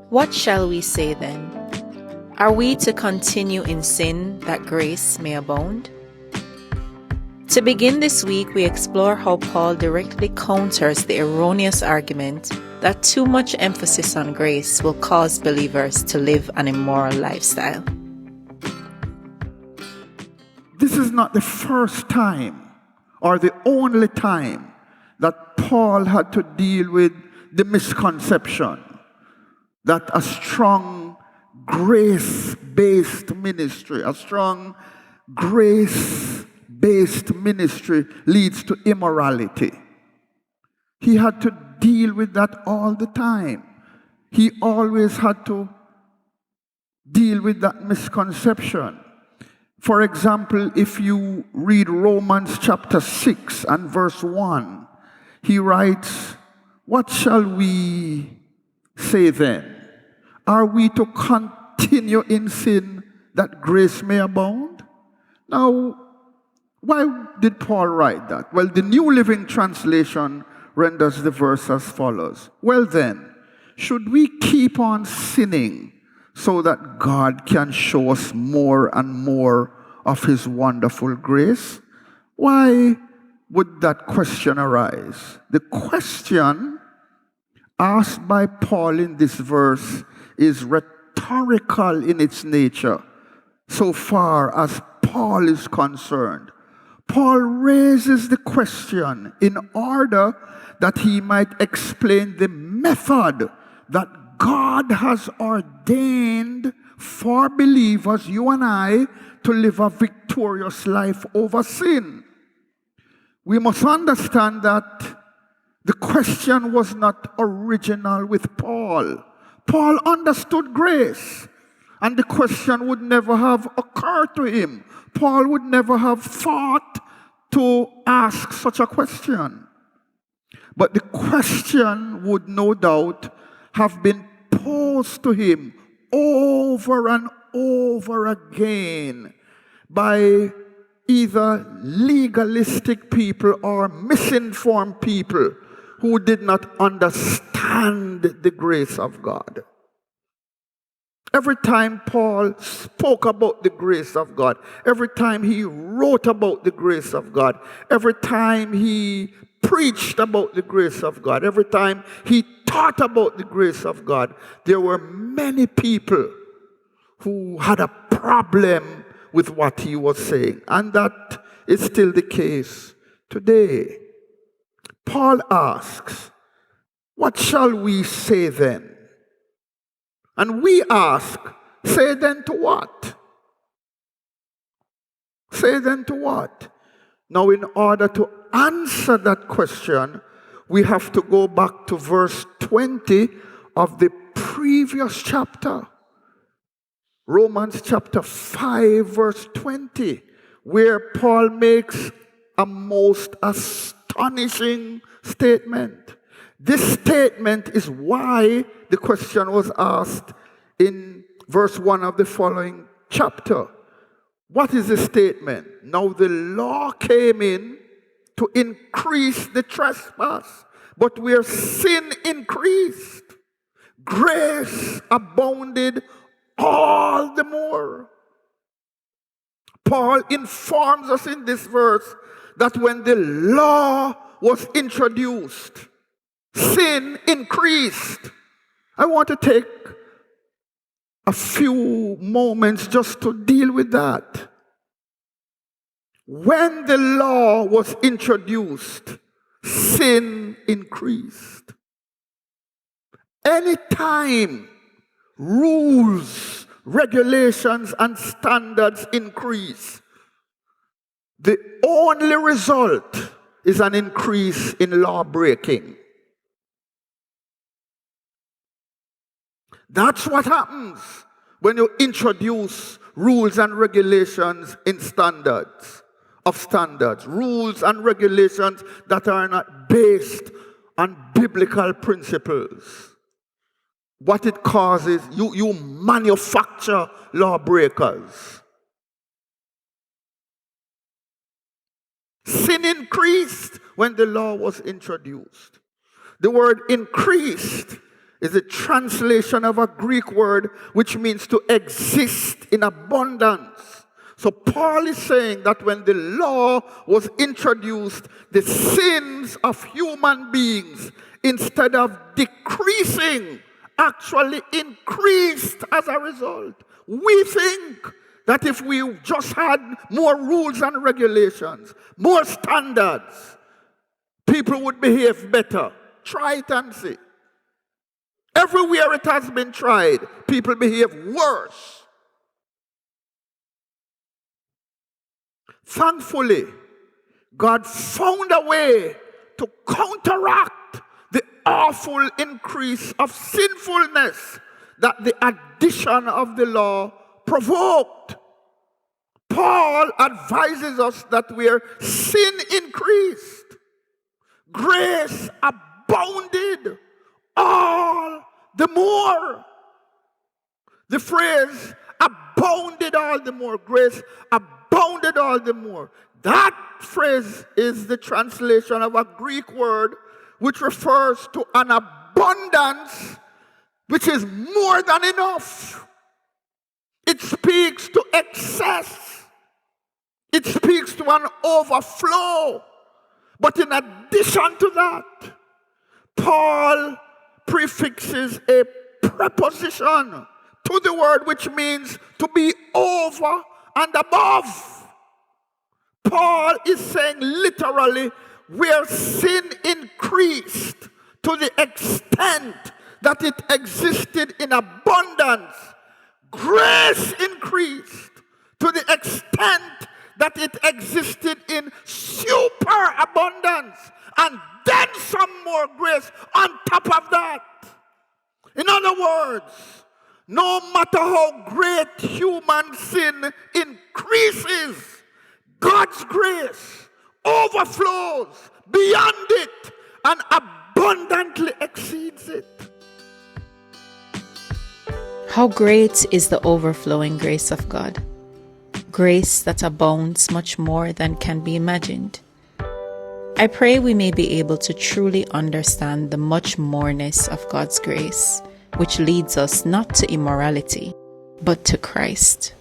What shall we say then? Are we to continue in sin that grace may abound? To begin this week, we explore how Paul directly counters the erroneous argument that too much emphasis on grace will cause believers to live an immoral lifestyle. This is not the first time or the only time that Paul had to deal with the misconception that a strong grace-based ministry, leads to immorality. He had to deal with that all the time. He always had to deal with that misconception. For example, if you read Romans chapter 6 and verse 1, he writes, "What shall we say then? Are we to continue in sin that grace may abound?" Now, why did Paul write that? Well, the New Living Translation renders the verse as follows. "Well then, should we keep on sinning so that God can show us more and more of his wonderful grace?" Why would that question arise? The question asked by Paul in this verse is rhetorical in its nature, so far as Paul is concerned. Paul raises the question in order that he might explain the method that God has ordained for believers, you and I, to live a victorious life over sin. We must understand that the question was not original with Paul. Paul understood grace, and the question would never have occurred to him. Paul would never have thought to ask such a question. But the question would no doubt have been posed to him over and over again by either legalistic people or misinformed people who did not understand the grace of God. Every time Paul spoke about the grace of God, every time he wrote about the grace of God, every time he preached about the grace of God, every time he taught about the grace of God, there were many people who had a problem with what he was saying. And that is still the case today. Paul asks, "What shall we say then?" And we ask, say then to what? Say then to what? Now, in order to answer that question, we have to go back to verse 20 of the previous chapter. Romans chapter 5, verse 20, where Paul makes a most astonishing statement. This statement is why the question was asked in verse 1 of the following chapter. What is the statement? "Now the law came in to increase the trespass, but where sin increased, grace abounded all the more." Paul informs us in this verse that when the law was introduced, sin increased. I want to take a few moments just to deal with that. When the law was introduced, sin increased. Anytime rules, regulations, and standards increase, the only result is an increase in law breaking. That's what happens when you introduce rules and regulations in standards. Rules and regulations that are not based on biblical principles. What it causes, you manufacture lawbreakers. Sin increased when the law was introduced. The word increased is a translation of a Greek word which means to exist in abundance. So Paul is saying that when the law was introduced, the sins of human beings, instead of decreasing, actually increased as a result. We think that if we just had more rules and regulations, more standards, people would behave better. Try it and see. Everywhere it has been tried, people behave worse. Thankfully, God found a way to counteract the awful increase of sinfulness that the addition of the law provoked. Paul advises us that where sin increased, grace abounded all the more. The phrase abounded all the more, grace abounded all the more. That phrase is the translation of a Greek word which refers to an abundance which is more than enough. It speaks to excess. It speaks to an overflow. But in addition to that, Paul prefixes a preposition to the word which means to be over and above. Paul is saying literally, where sin increased to the extent that it existed in abundance, grace increased to the extent that it existed in superabundance, and then some more grace on top of that. In other words, no matter how great human sin increases, God's grace overflows beyond it and abundantly exceeds it. How great is the overflowing grace of God? Grace that abounds much more than can be imagined. I pray we may be able to truly understand the much moreness of God's grace, which leads us not to immorality, but to Christ.